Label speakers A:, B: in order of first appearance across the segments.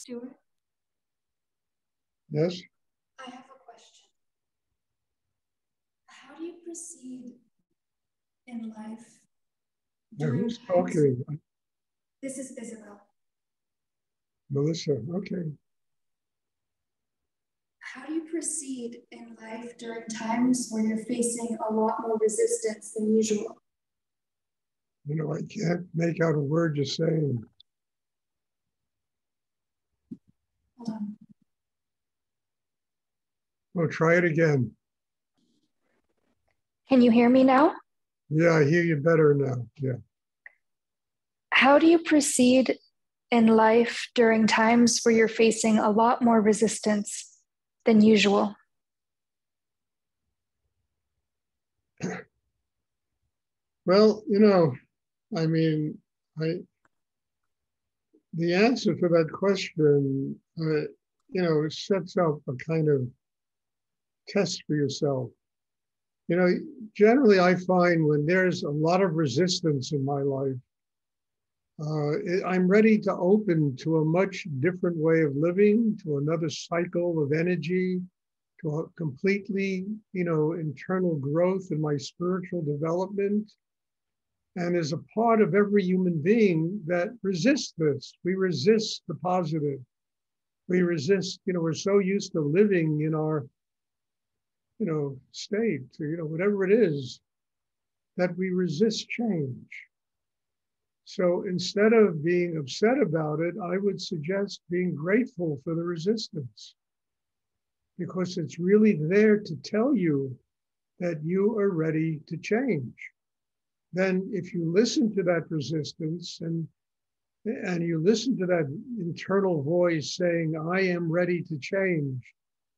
A: Stuart,
B: Yes?
A: I have a question. How do you proceed in life
B: Now,
A: during
B: who's
A: times?
B: talking?
A: This is Isabel.
B: Melissa, okay.
A: How do you proceed in life during times where you're facing a lot more resistance than usual?
B: You know, I can't make out a word you're saying.
A: Hold on.
B: Oh, try it again.
A: Can you hear me now?
B: Yeah, I hear you better now. Yeah.
A: How do you proceed in life during times where you're facing a lot more resistance than usual?
B: Well, you know, I mean, the answer to that question, you know, sets up a kind of test for yourself. You know, generally I find when there's a lot of resistance in my life, I'm ready to open to a much different way of living, to another cycle of energy, to a completely, you know, internal growth in my spiritual development. And as a part of every human being that resists this, we resist the positive. We resist, you know, we're so used to living in our, you know, state, you know, whatever it is, that we resist change. So instead of being upset about it, I would suggest being grateful for the resistance, because it's really there to tell you that you are ready to change. Then if you listen to that resistance and you listen to that internal voice saying, I am ready to change,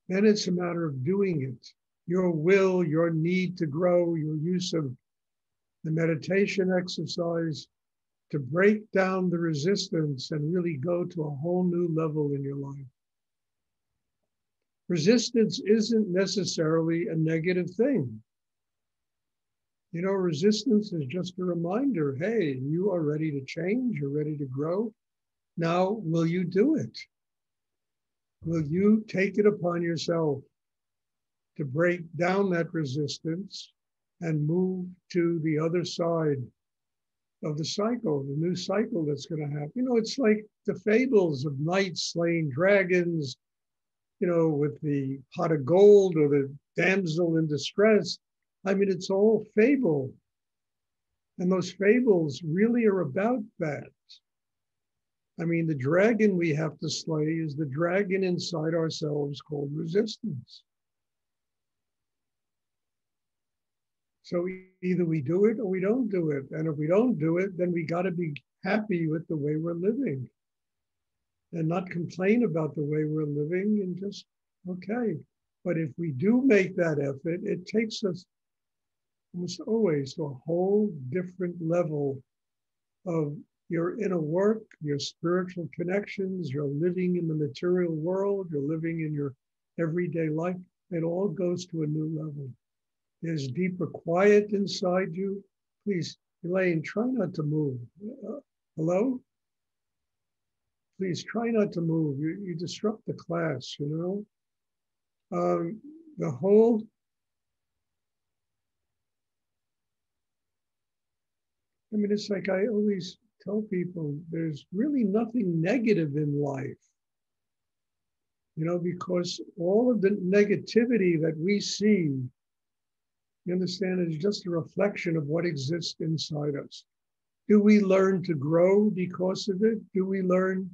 B: then it's a matter of doing it. Your will, your need to grow, your use of the meditation exercise to break down the resistance and really go to a whole new level in your life. Resistance isn't necessarily a negative thing. You know, resistance is just a reminder, hey, you are ready to change, you're ready to grow. Now, will you do it? Will you take it upon yourself to break down that resistance and move to the other side of the cycle, the new cycle that's going to happen? You know, it's like the fables of knights slaying dragons, you know, with the pot of gold or the damsel in distress. I mean, it's all fable. And those fables really are about that. I mean, the dragon we have to slay is the dragon inside ourselves called resistance. So either we do it or we don't do it. And if we don't do it, then we got to be happy with the way we're living and not complain about the way we're living and just, okay. But if we do make that effort, it takes us almost always to a whole different level of your inner work, your spiritual connections, you're living in the material world, you're living in your everyday life. It all goes to a new level. There's deeper quiet inside you. Please, Elaine, try not to move. Hello? Please try not to move. You disrupt the class, you know? The whole, I mean, it's like I always tell people, there's really nothing negative in life, you know, because all of the negativity that we see, you understand, is just a reflection of what exists inside us. Do we learn to grow because of it? Do we learn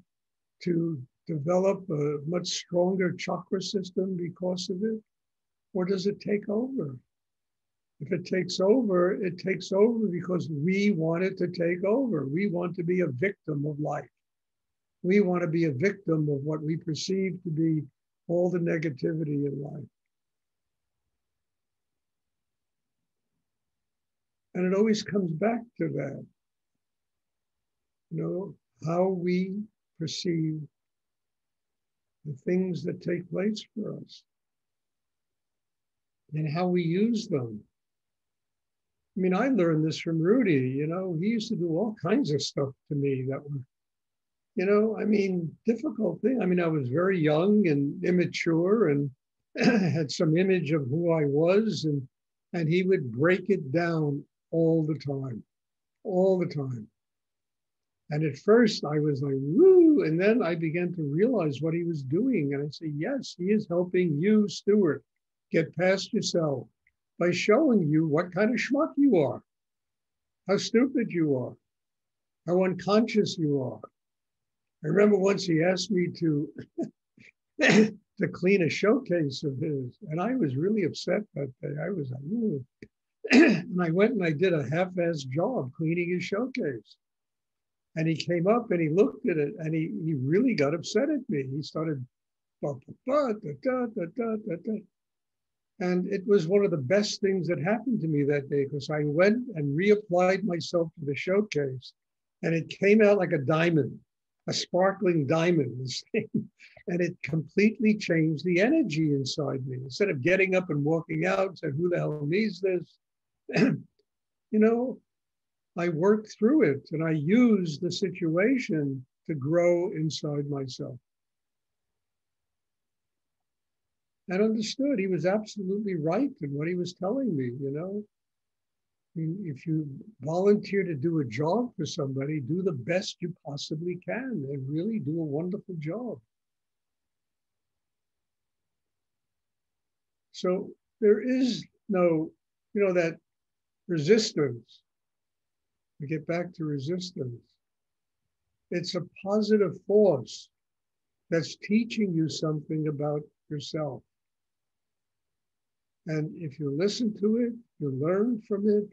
B: to develop a much stronger chakra system because of it? Or does it take over? If it takes over because we want it to take over. We want to be a victim of life. We want to be a victim of what we perceive to be all the negativity in life. And it always comes back to that, you know, how we perceive the things that take place for us and how we use them. I mean, I learned this from Rudy, you know, he used to do all kinds of stuff to me that were, I mean, difficult thing. I mean, I was very young and immature and had some image of who I was, and he would break it down all the time, all the time. And at first I was like, woo, and then I began to realize what he was doing. And I said, yes, he is helping you, Stuart, get past yourself by showing you what kind of schmuck you are, how stupid you are, how unconscious you are. I remember once he asked me to to clean a showcase of his, and I was really upset that day. I was like, ooh. And I went and I did a half-assed job cleaning his showcase. And he came up and he looked at it and he really got upset at me. He started, bah, bah, bah, da, da, da, da, da. And it was one of the best things that happened to me that day because I went and reapplied myself to the showcase and it came out like a diamond, a sparkling diamond, this thing. And it completely changed the energy inside me. Instead of getting up and walking out and saying, who the hell needs this? you know, I worked through it and I used the situation to grow inside myself. And understood he was absolutely right in what he was telling me. I mean, if you volunteer to do a job for somebody, do the best you possibly can and really do a wonderful job. So there is no, that resistance. We get back to resistance. It's a positive force that's teaching you something about yourself. And if you listen to it, you learn from it,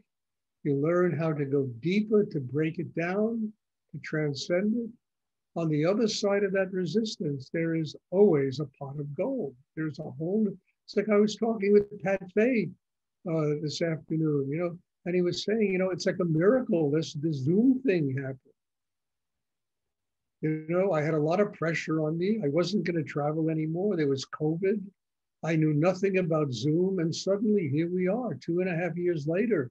B: you learn how to go deeper, to break it down, to transcend it. On the other side of that resistance, there is always a pot of gold. There's a whole, it's like I was talking with Pat Fay this afternoon, and he was saying, it's like a miracle, this Zoom thing happened. I had a lot of pressure on me. I wasn't going to travel anymore. There was COVID. I knew nothing about Zoom. And suddenly here we are, 2.5 years later,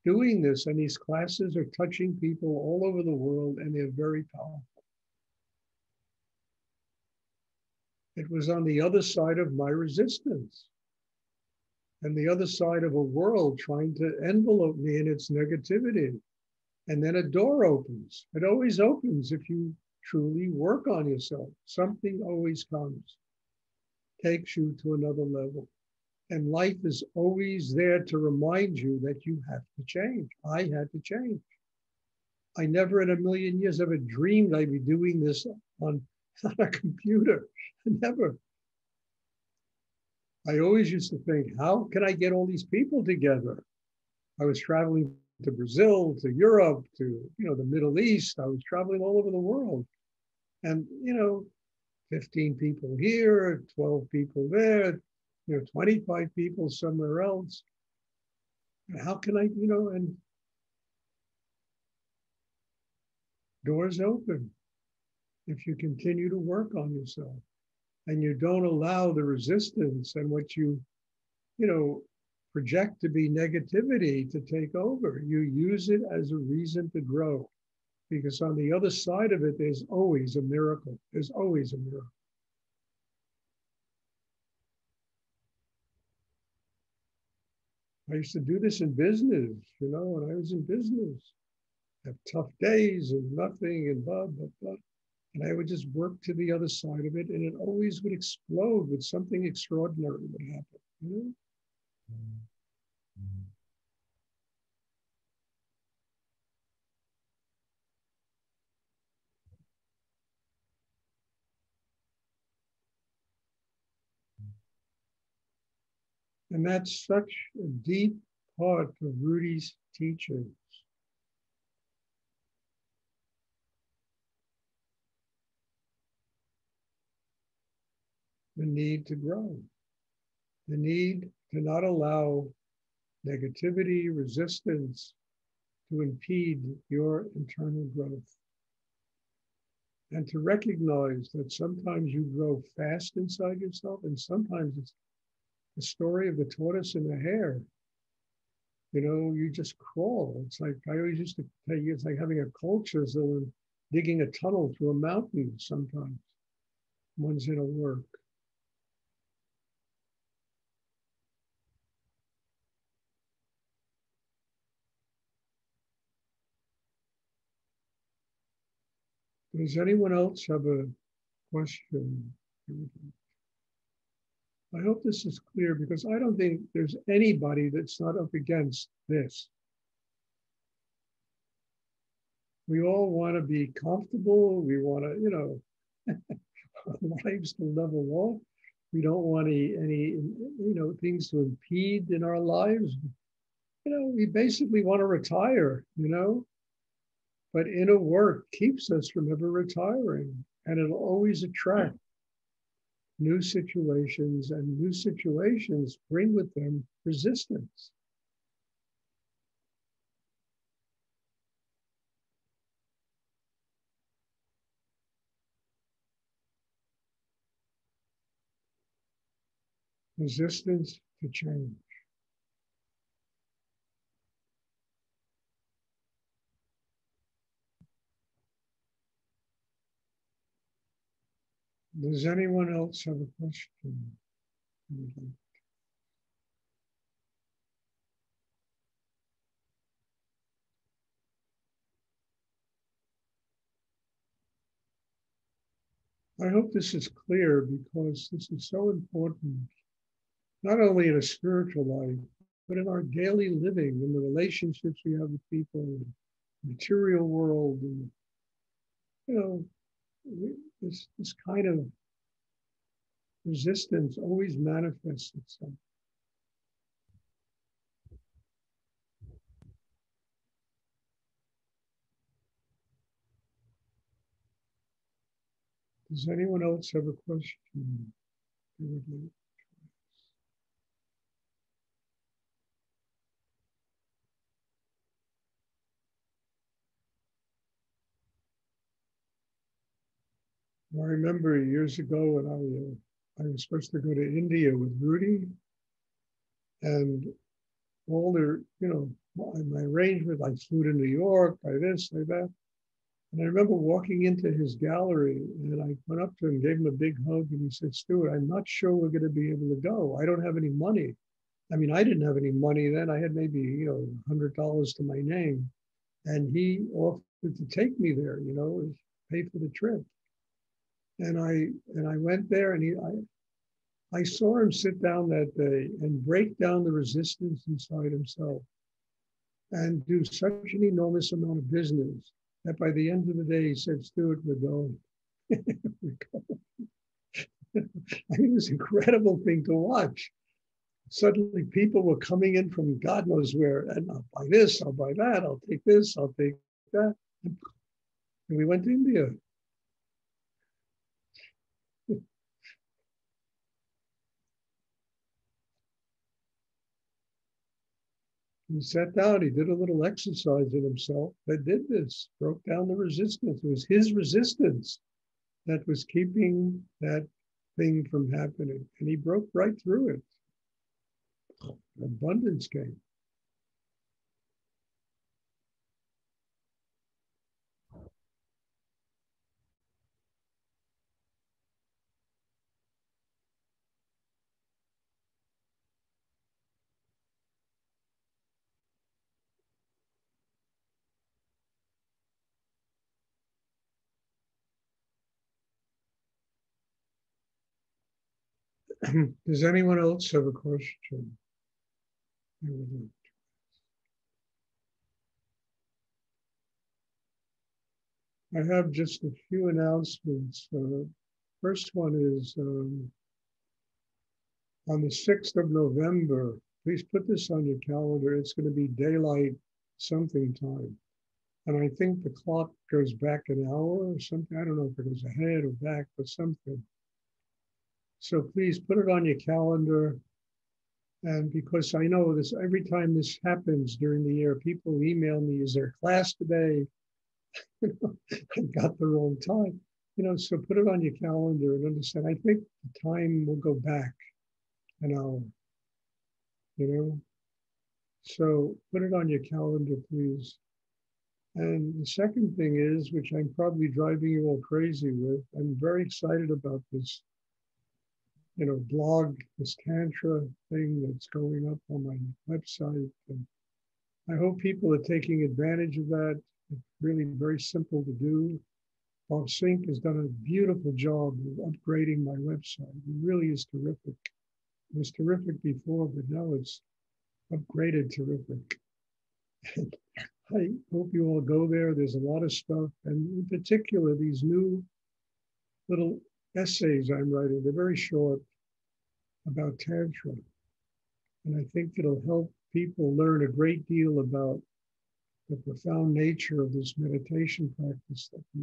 B: doing this. And these classes are touching people all over the world, and they're very powerful. It was on the other side of my resistance and the other side of a world trying to envelope me in its negativity. And then a door opens. It always opens if you truly work on yourself. Something always comes, takes you to another level. And life is always there to remind you that you have to change. I had to change. I never in a million years ever dreamed I'd be doing this on a computer. Never. I always used to think, how can I get all these people together? I was traveling to Brazil, to Europe, to the Middle East. I was traveling all over the world. And 15 people here, 12 people there, 25 people somewhere else. How can I, and doors open if you continue to work on yourself and you don't allow the resistance and what you project to be negativity to take over. You use it as a reason to grow, because on the other side of it, there's always a miracle. There's always a miracle. I used to do this in business, when I was in business. Have tough days and nothing and blah, blah, blah. And I would just work to the other side of it, and it always would explode with something extraordinary would happen. And that's such a deep part of Rudy's teachings. The need to grow, the need to not allow negativity, resistance to impede your internal growth. And to recognize that sometimes you grow fast inside yourself, and sometimes it's the story of the tortoise and the hare. You just crawl. It's like I always used to tell you, it's like having a cold chisel, and digging a tunnel through a mountain sometimes. One's inner work. Does anyone else have a question? I hope this is clear because I don't think there's anybody that's not up against this. We all want to be comfortable. We want to, our lives to level off. We don't want any things to impede in our lives. We basically want to retire, but inner work keeps us from ever retiring, and it'll always attract new situations, and new situations bring with them resistance. Resistance to change. Does anyone else have a question? I hope this is clear because this is so important, not only in a spiritual life, but in our daily living, in the relationships we have with people, in the material world, and this kind of resistance always manifests itself. Does anyone else have a question? I remember years ago when I was supposed to go to India with Rudy, and all their, my arrangement, I flew to New York, by this, by that. And I remember walking into his gallery, and I went up to him, gave him a big hug, and he said, "Stuart, I'm not sure we're going to be able to go. I don't have any money." I mean, I didn't have any money then. I had maybe, $100 to my name. And he offered to take me there, pay for the trip. And I went there, and I saw him sit down that day and break down the resistance inside himself and do such an enormous amount of business that by the end of the day, he said, "Stuart, we're going." We're going. I mean, it was an incredible thing to watch. Suddenly people were coming in from God knows where, and I'll buy this, I'll buy that, I'll take this, I'll take that. And we went to India. He sat down, he did a little exercise in himself that did this, broke down the resistance. It was his resistance that was keeping that thing from happening. And he broke right through it. Abundance came. Does anyone else have a question? I have just a few announcements. First one is on the 6th of November. Please put this on your calendar. It's going to be daylight something time. And I think the clock goes back an hour or something. I don't know if it goes ahead or back, but something. So please put it on your calendar. And because I know this, every time this happens during the year, people email me, "Is there class today?" I got the wrong time. So put it on your calendar and understand. I think the time will go back an hour, So put it on your calendar, please. And the second thing is, which I'm probably driving you all crazy with, I'm very excited about this, blog, this Tantra thing that's going up on my website. And I hope people are taking advantage of that. It's really very simple to do. Bob Sink has done a beautiful job of upgrading my website. It really is terrific. It was terrific before, but now it's upgraded terrific. I hope you all go there. There's a lot of stuff, and in particular, these new little essays I'm writing. They're very short about Tantra. And I think it'll help people learn a great deal about the profound nature of this meditation practice that we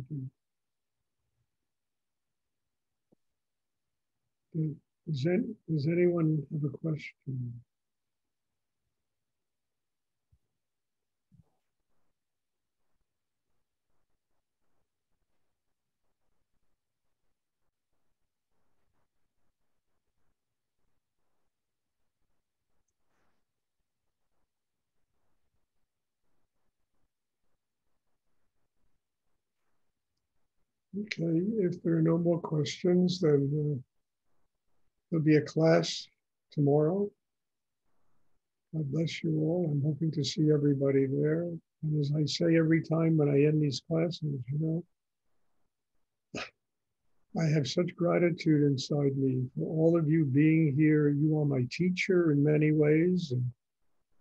B: do. Does anyone have a question? Okay, if there are no more questions, then there'll be a class tomorrow. God bless you all. I'm hoping to see everybody there. And as I say every time when I end these classes, I have such gratitude inside me for all of you being here. You are my teacher in many ways, and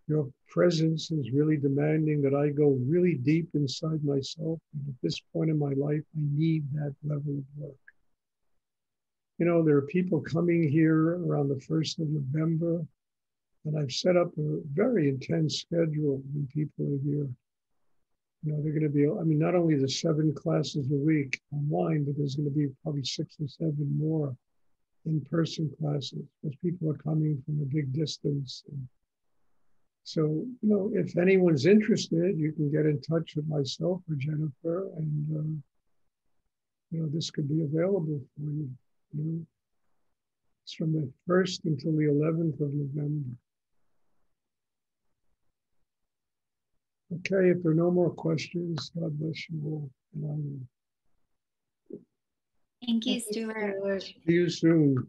B: your presence is really demanding that I go really deep inside myself. And at this point in my life, I need that level of work. There are people coming here around the 1st of November, and I've set up a very intense schedule when people are here. They're going to be, not only the 7 classes a week online, but there's going to be probably 6 or 7 more in-person classes because people are coming from a big distance. And so, if anyone's interested, you can get in touch with myself or Jennifer, and, this could be available for you. It's from the 1st until the 11th of November. Okay, if there are no more questions, God bless you all. And I will
C: Thank you, Stuart.
B: see you soon.